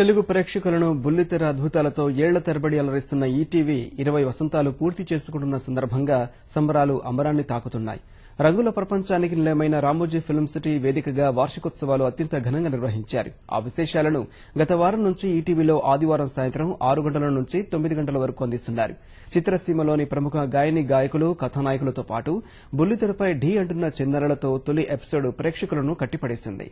తెలుగు ప్రేక్షకులను బుల్లితెర అద్భుతాలతో ఏళ్ల తరబడి అలరిస్తున్న ఈటీవీ 20 వసంతాలు పూర్తి చేసుకుంటున్న సందర్భంగా సంబరాలు అంబరాన్ని తాకుతున్నాయి. రంగుల ప్రపంచానికి నిలయమైన రామోజీ ఫిల్మ్ సిటీ వేదికగా వార్షికోత్సవాలు అత్యంత ఘనంగా నిర్వహించారు. ఆ విశేషాలను గత వారం నుంచి ఈటీవీలో ఆదివారం సాయంత్రం 6 గంటల నుంచి 9 గంటల వరకు అందిస్తున్నారు. చిత్రసీమలోని ప్రముఖ గాయని గాయకులు కథానాయకులతో పాటు బుల్లితెరపై ఢీ అంటున్న చిన్నరలతో తొలి ఎపిసోడ్ ప్రేక్షకులను కట్టిపడేసింది.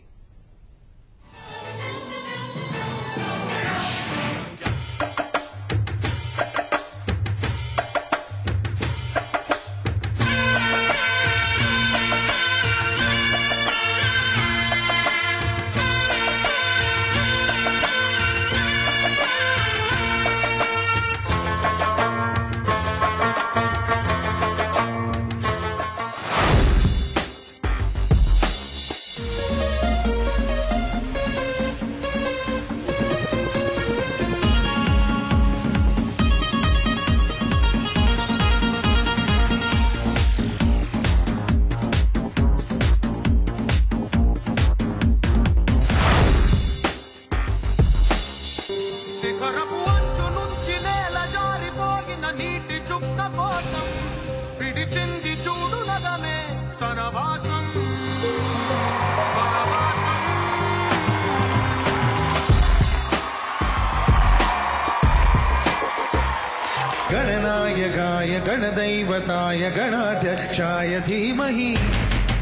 गणनायकाय गणदैवताय गणाध्यक्षाय धीमहि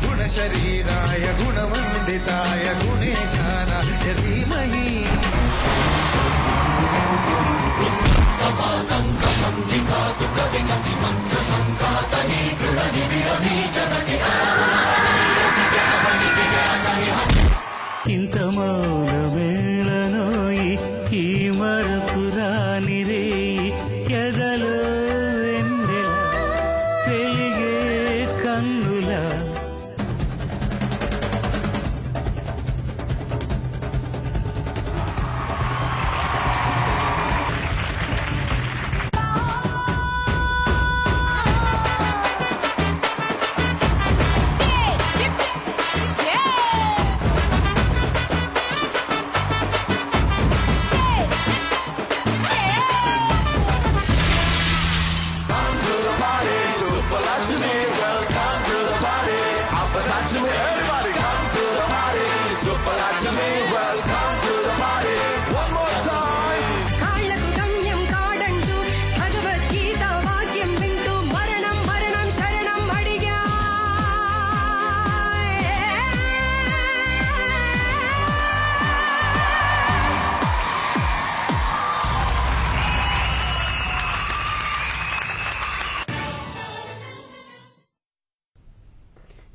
गुणशरीराय गुणमण्डिताय गुणेशानाय धीमहि ఇంత మౌనమేళనోయి ఈ మరపురాని రేయి ఎదలో వెన్నెల వెలిగే కన్నుల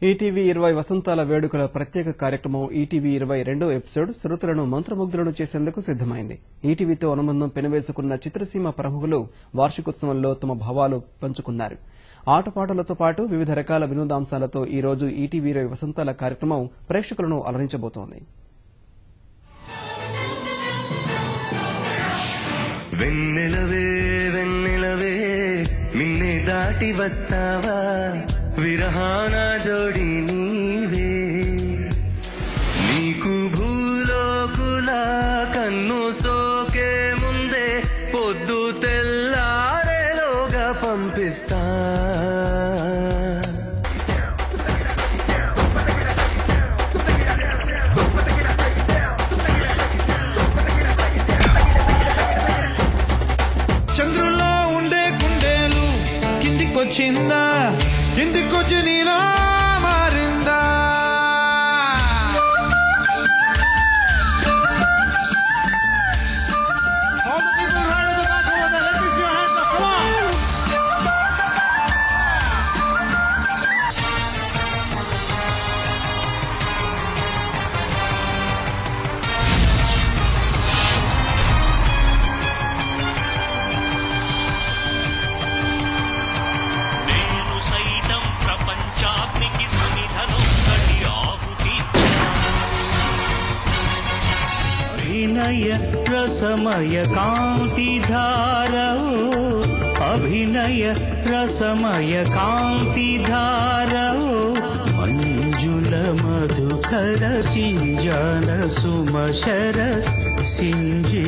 ఈటీవీ 20 వసంతాల వేడుకల ప్రత్యేక కార్యక్రమం ఈటీవీ 22వ ఎపిసోడ్ శ్రోతలను మంత్రముగ్ధులను చేసేందుకు సిద్దమైంది. ఈటీవీతో అనుబంధం పెనవేసుకున్న చిత్రసీమ ప్రముఖులు వార్షికోత్సవంలో తమ భావాలు పంచుకున్నారు. ఆటపాటలతో పాటు వివిధ రకాల వినోదాంశాలతో ఈ రోజు ఈటీవీ 20 వసంతాల కార్యక్రమం ప్రేక్షకులను అలరించబోతోంది. వెన్నెలవే వెన్నెలవే మిన్నే దాటి వస్తావా విరహాన జోడి నీవే నీకు భూలోకుల కన్ను సోకే ముందే పొద్దు తెల్లారేలోగా పంపిస్తా చంద్రుల్లో ఉండే కుండేలు కిందికొచ్చిందా కిందికొచ్చి నీలా మారిందా All the people right at the back over there, let me see your hands up, come on! అభినయ రసమయ కాంతిధారో అభినయ రసమయ కాంతిధారో మంజుల మధుకర సింజన సుమశర సింజి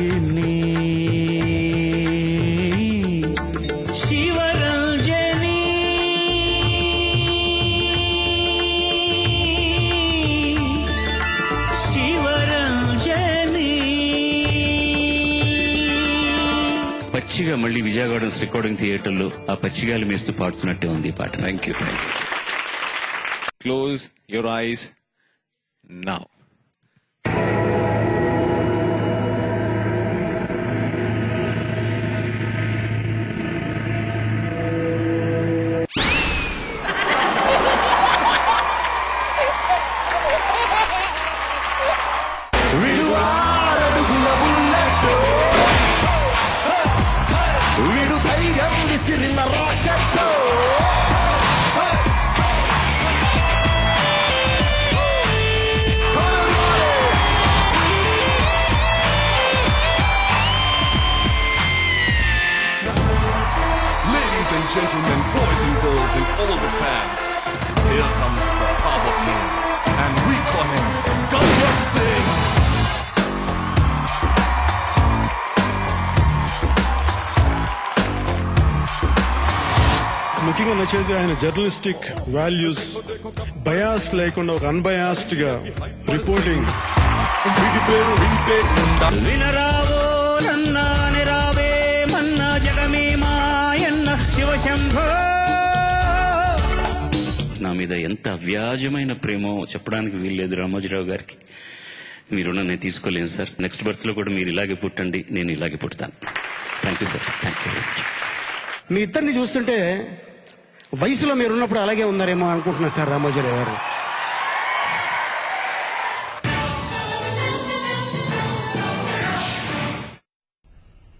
పచ్చిగా మళ్ళీ విజయగార్డెన్స్ రికార్డింగ్ థియేటర్లో ఆ పచ్చిగాలి మేస్తూ పాడుతున్నట్టే ఉంది ఈ పాట. Thank you. Close your eyes now. Ladies and gentlemen, boys and girls, and all the fans, here comes the Harbor King, and we call him Ganga Singh. ముఖ్యంగా నచ్చేది ఆయన జర్నలిస్టిక్ వాల్యూస్, బయాస్ లేకుండా ఒక అన్బయాస్డ్ గా reporting. వినరావో నన్నాని రావే మన్న జగమే మాయన్న శివశంభో. నా మీద ఎంత అవ్యాజమైన ప్రేమో చెప్పడానికి వీల్లేదు రామోజీరావు గారికి. మీ రుణం నేను తీసుకోలేను సార్. నెక్స్ట్ బర్త్ లో కూడా మీరు ఇలాగే పుట్టండి, నేను ఇలాగే పుడతాను. Thank you sir. Thank you. మీ ఇద్దరిని చూస్తుంటే వయసులో మీరున్నప్పుడు అలాగే ఉన్నారేమో అనుకుంటున్నా సార్ రామోజీరావు గారు.